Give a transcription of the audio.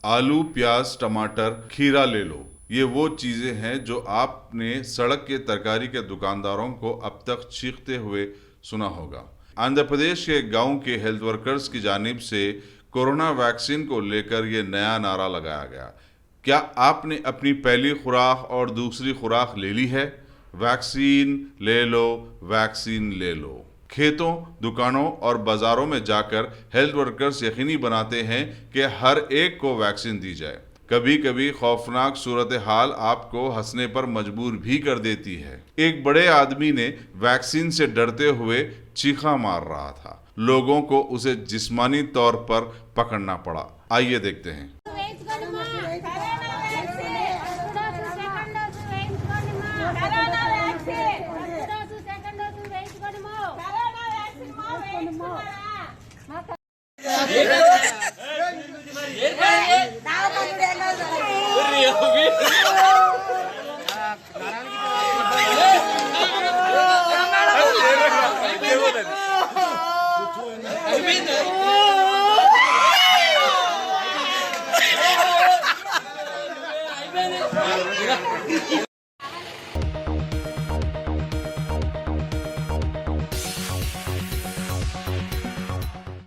आलू, प्याज, टमाटर, खीरा ले लो। ये वो चीजें हैं जो आपने सड़क के तरकारी के दुकानदारों को अब तक चीखते हुए सुना होगा। आंध्र प्रदेश के गांव के हेल्थ वर्कर्स की जानिब से कोरोना वैक्सीन को लेकर ये नया नारा लगाया गया। क्या आपने अपनी पहली खुराक और दूसरी खुराक ले ली है? वैक्सीन ले लो, वैक्सीन ले लो। खेतों, दुकानों और बाजारों में जाकर हेल्थ वर्कर्स यकीनी बनाते हैं कि हर एक को वैक्सीन दी जाए। कभी कभी खौफनाक सूरत हाल आपको हंसने पर मजबूर भी कर देती है। एक बड़े आदमी ने वैक्सीन से डरते हुए चीखा मार रहा था। लोगों को उसे जिस्मानी तौर पर पकड़ना पड़ा। आइए देखते हैं।